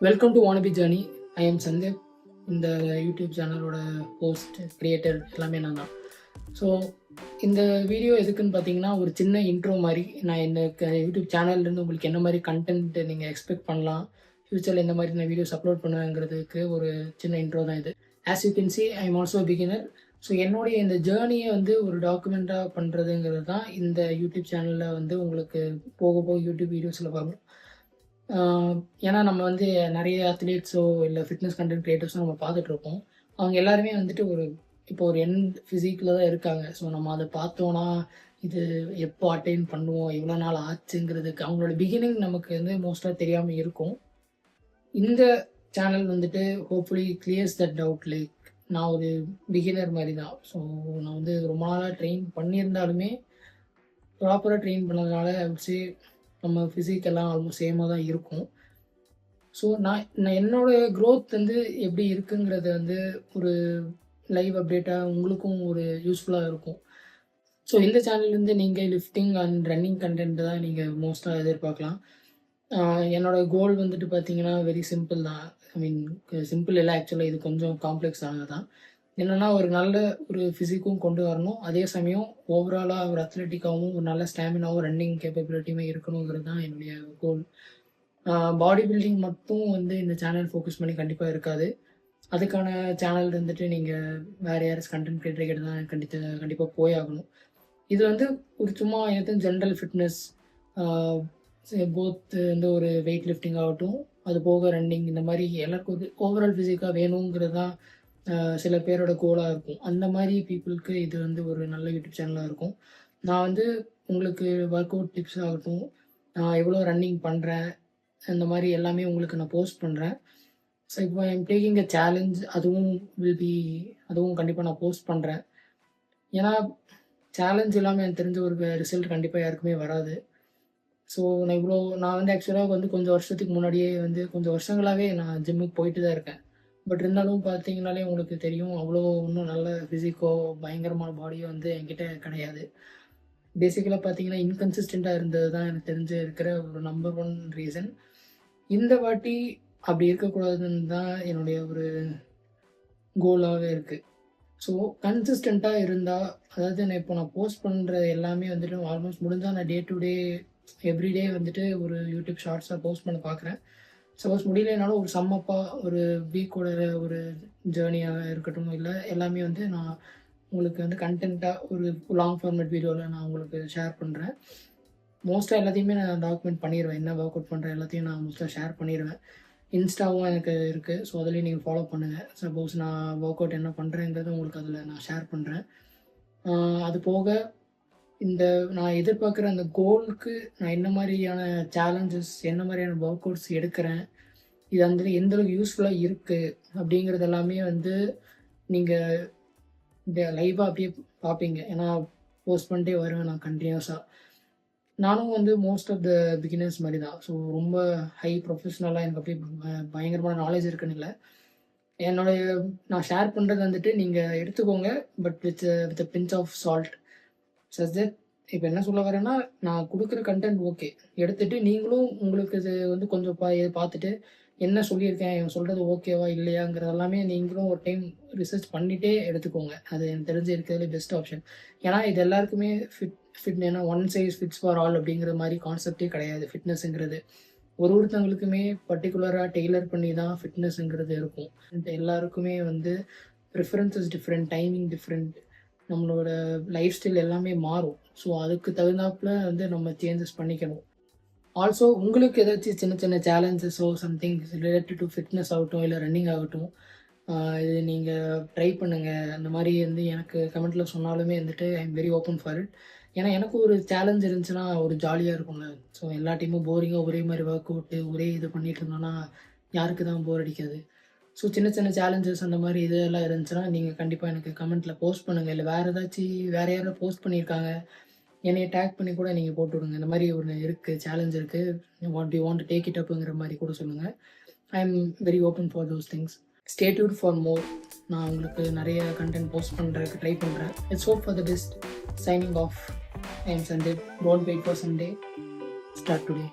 Welcome to wannabe journey. I am Sandeep. இந்த YouTube சேனலோட host, creator எல்லாமே நான் தான். ஸோ இந்த வீடியோ எதுக்குன்னு பார்த்தீங்கன்னா, ஒரு சின்ன இன்ட்ரோ மாதிரி. நான் எனக்கு யூடியூப் சேனல்லேருந்து உங்களுக்கு என்ன மாதிரி கண்டென்ட் நீங்கள் எக்ஸ்பெக்ட் பண்ணலாம், ஃப்யூச்சரில் எந்த மாதிரி நான் வீடியோஸ் அப்லோட் பண்ணுவேங்கிறதுக்கு ஒரு சின்ன இன்ட்ரோ தான் இது. As you can see, I am also beginner. So என்னுடைய இந்த ஜேர்னியை வந்து ஒரு டாக்குமெண்ட்டாக பண்ணுறதுங்கிறது தான் இந்த யூடியூப் சேனலில் வந்து உங்களுக்கு போக போக யூடியூப் வீடியோஸில் வரும். ஏன்னா நம்ம வந்து நிறைய அத்லீட்ஸோ இல்லை ஃபிட்னஸ் கண்டென்ட் க்ரியேட்டர்ஸோ நம்ம பார்த்துட்ருப்போம். அவங்க எல்லாருமே வந்துட்டு இப்போ ஒரு ஃபிசிக்கில் தான் இருக்காங்க. ஸோ நம்ம அதை பார்த்தோன்னா இது எப்போ அட்டைன் பண்ணுவோம், எவ்வளோ நாள் ஆச்சுங்கிறதுக்கு அவங்களோட பிகினிங் நமக்கு வந்து மோஸ்ட்டாக தெரியாமல் இருக்கும். இந்த சேனல் வந்துட்டு hopefully clears that doubt. Like நான் ஒரு பிகினர் மாதிரி தான். ஸோ நான் வந்து ரொம்ப நாளாக ட்ரெயின் பண்ணியிருந்தாலுமே ப்ராப்பராக ட்ரெயின் பண்ணதுனால வச்சு நம்ம ஃபிசிக்கெல்லாம் ஆல்மோஸ்ட் சேமாக தான் இருக்கும். ஸோ நான் என்னோடய க்ரோத் வந்து எப்படி இருக்குங்கிறது வந்து ஒரு லைவ் அப்டேட்டாக உங்களுக்கும் ஒரு யூஸ்ஃபுல்லாக இருக்கும். ஸோ இந்த சேனல்லேருந்து நீங்கள் லிஃப்டிங் அண்ட் ரன்னிங் கண்டென்ட் தான் நீங்கள் மோஸ்ட்டாக எதிர்பார்க்கலாம். என்னோடய கோல் வந்துட்டு பார்த்தீங்கன்னா வெரி சிம்பிள் தான். ஐ மீன் சிம்பிள் இல்லை, ஆக்சுவலாக இது கொஞ்சம் காம்ப்ளெக்ஸாக தான். என்னென்னா ஒரு நல்ல ஒரு ஃபிசிக்கும் கொண்டு வரணும், அதே சமயம் ஓவராலாக ஒரு அத்லெட்டிக்காகவும் ஒரு நல்ல ஸ்டாமினாவும் ரன்னிங் கேப்பபிலிட்டியுமே இருக்கணுங்கிறது தான் என்னுடைய கோல். பாடி பில்டிங் மட்டும் வந்து இந்த சேனல் ஃபோக்கஸ் பண்ணி கண்டிப்பாக இருக்காது. அதுக்கான சேனல் வந்துட்டு நீங்கள் வேறு யாராச்சும் கண்டென்ட் கிரியேட்டர் தான் கண்டிப்பாக போயாகணும். இது வந்து ஒரு சும்மா எனக்கு ஜென்ரல் ஃபிட்னஸ், போத் வந்து ஒரு வெயிட் லிஃப்டிங் ஆகட்டும், அது போக ரன்னிங், இந்த மாதிரி எல்லாருக்கும் ஒரு ஓவரால் ஃபிசிக்காக வேணுங்கிறது தான் சில பேரோட கோலாக இருக்கும். அந்த மாதிரி பீப்புளுக்கு இது வந்து ஒரு நல்ல யூடியூப் சேனலாக இருக்கும். நான் வந்து உங்களுக்கு ஒர்க் அவுட் டிப்ஸ் ஆகட்டும், நான் எவ்வளோ ரன்னிங் பண்ணுறேன், அந்த மாதிரி எல்லாமே உங்களுக்கு நான் போஸ்ட் பண்ணுறேன். ஸோ இப்போ I am taking a challenge, அதுவும் கண்டிப்பாக நான் போஸ்ட் பண்ணுறேன். ஏன்னா சேலஞ்ச் இல்லாமல் எனக்கு தெரிஞ்ச ஒரு ரிசல்ட் கண்டிப்பாக யாருக்குமே வராது. ஸோ நான் வந்து ஆக்சுவலாக வந்து கொஞ்சம் வருஷத்துக்கு முன்னாடியே வந்து கொஞ்சம் வருஷங்களாகவே நான் ஜிம்முக்கு போயிட்டு தான் இருக்கேன். பட் இருந்தாலும் பார்த்தீங்கனாலே உங்களுக்கு தெரியும், அவ்வளோ இன்னும் நல்ல ஃபிசிக்கோ பயங்கரமான பாடியோ வந்து என்கிட்ட கிடையாது. பேசிக்கலாக பார்த்தீங்கன்னா இன்கன்சிஸ்டண்ட்டாக இருந்தது தான் எனக்கு தெரிஞ்சு இருக்கிற ஒரு நம்பர் 1 ரீசன். இந்த வாட்டி அப்படி இருக்கக்கூடாதுன்னு தான் என்னுடைய ஒரு கோலாகவே இருக்குது. ஸோ கன்சிஸ்டண்ட்டாக இருந்தால், அதாவது நான் போஸ்ட் பண்ணுற எல்லாமே வந்துட்டு ஆல்மோஸ்ட் முடிஞ்சால் நான் டே டு டே எவ்ரிடே வந்துட்டு ஒரு யூடியூப் ஷார்ட்ஸாக போஸ்ட் பண்ண பார்க்குறேன். சப்போஸ் முடியலைனாலும் ஒரு சம்மப்பாக ஒரு வீக்கோட ஒரு ஜேர்னியாக இருக்கட்டும், இல்லை எல்லாமே வந்து நான் உங்களுக்கு வந்து கண்டென்ட்டாக ஒரு லாங் ஃபார்மேட் வீடியோவில் நான் உங்களுக்கு ஷேர் பண்ணுறேன். மோஸ்ட்டாக எல்லாத்தையுமே நான் டாக்குமெண்ட் பண்ணிடுவேன். என்ன ஒர்க் அவுட் பண்ணுறேன் எல்லாத்தையும் நான் மோஸ்ட்டாக ஷேர் பண்ணிடுவேன். இன்ஸ்டாவும் எனக்கு இருக்குது. ஸோ அதுலேயும் நீங்கள் ஃபாலோ பண்ணுங்கள். சப்போஸ் நான் ஒர்க் அவுட் என்ன பண்ணுறேங்கிறத உங்களுக்கு அதில் நான் ஷேர் பண்ணுறேன். அது போக நான் எதிர்பார்க்குற அந்த கோலுக்கு நான் என்ன மாதிரியான சேலஞ்சஸ், என்ன மாதிரியான ஒர்க் அவுட்ஸ் எடுக்கிறேன், இது அந்த எந்தளவுக்கு யூஸ்ஃபுல்லாக இருக்குது அப்படிங்கிறது எல்லாமே வந்து நீங்கள் இந்த லைவாக அப்படியே பார்ப்பீங்க. ஏன்னா போஸ்ட் பண்ணிட்டே வருவேன் நான் கண்டினியூஸாக. நானும் வந்து மோஸ்ட் ஆஃப் த பிகினர்ஸ் மாதிரி தான். ஸோ ரொம்ப ஹை ப்ரொஃபஷ்னலாக எனக்கு அப்படியே பயங்கரமான நாலேஜ் இருக்குன்னு இல்லை. நான் ஷேர் பண்ணுறது வந்துட்டு நீங்கள் எடுத்துக்கோங்க, but with pinch of salt. சஜெட் இப்போ என்ன சொல்ல வரேன்னா, நான் கொடுக்குற கண்டென்ட் ஓகே, எடுத்துகிட்டு நீங்களும் உங்களுக்கு இது வந்து கொஞ்சம் பார்த்துட்டு என்ன சொல்லியிருக்கேன், இவன் சொல்கிறது ஓகேவா இல்லையாங்கிறதெல்லாமே நீங்களும் ஒரு டைம் ரிசர்ச் பண்ணிகிட்டே எடுத்துக்கோங்க. அது எனக்கு தெரிஞ்சு இருக்கிறதுல பெஸ்ட் ஆப்ஷன். ஏன்னா இது எல்லாருக்குமே ஃபிட் ஏன்னா one size fits for all அப்படிங்கிற மாதிரி கான்செப்டே கிடையாது. ஃபிட்னஸ்ங்கிறது ஒருத்தவங்களுக்குமே பர்டிகுலராக டெய்லர் பண்ணி தான் ஃபிட்னஸ்ங்கிறது இருக்கும். எல்லாருக்குமே வந்து ப்ரிஃபரன்சஸ் டிஃப்ரெண்ட், டைமிங் டிஃப்ரெண்ட், நம்மளோட லைஃப் ஸ்டைல் எல்லாமே மாறும். ஸோ அதுக்கு தகுந்தாப்பில் வந்து நம்ம சேஞ்சஸ் பண்ணிக்கணும். ஆல்சோ உங்களுக்கு ஏதாச்சும் சின்ன சின்ன சேலஞ்சஸோ சம்திங் ரிலேட்டட் டு ஃபிட்னஸ் ஆகட்டும், இல்லை ரன்னிங் ஆகட்டும், இது நீங்கள் ட்ரை பண்ணுங்கள். அந்த மாதிரி வந்து எனக்கு கமெண்ட்டில் சொன்னாலுமே வந்துட்டு ஐ am very open for it. ஏன்னா எனக்கு ஒரு சேலஞ்ச் இருந்துச்சுன்னா ஒரு ஜாலியாக இருக்கும்ல. ஸோ எல்லா டைமும் போரிங்காக ஒரே மாதிரி ஒர்க் அவுட்டு ஒரே இது பண்ணிகிட்டு இருந்தோன்னா யாருக்கு தான் போர் அடிக்காது. ஸோ சின்ன சின்ன சேலஞ்சஸ் அந்த மாதிரி இதெல்லாம் இருந்துச்சுன்னா நீங்கள் கண்டிப்பாக எனக்கு கமெண்ட்டில் போஸ்ட் பண்ணுங்கள். இல்லை வேறு யாராவது போஸ்ட் பண்ணியிருக்காங்க, என்னையை டேக் பண்ணி கூட நீங்கள் போட்டு விடுங்க. இந்த மாதிரி ஒன்று இருக்குது, சேலஞ்ச் இருக்குது, what you want to take it அப்புங்கிற மாதிரி கூட சொல்லுங்கள். I am very open for those things. Stay tuned for more. நான் உங்களுக்கு நிறைய கண்டென்ட் போஸ்ட் பண்ணுறதுக்கு ட்ரை பண்ணுறேன். It's hope for the best. Signing off. I am Sandeep. Don't wait for Sunday. Start today.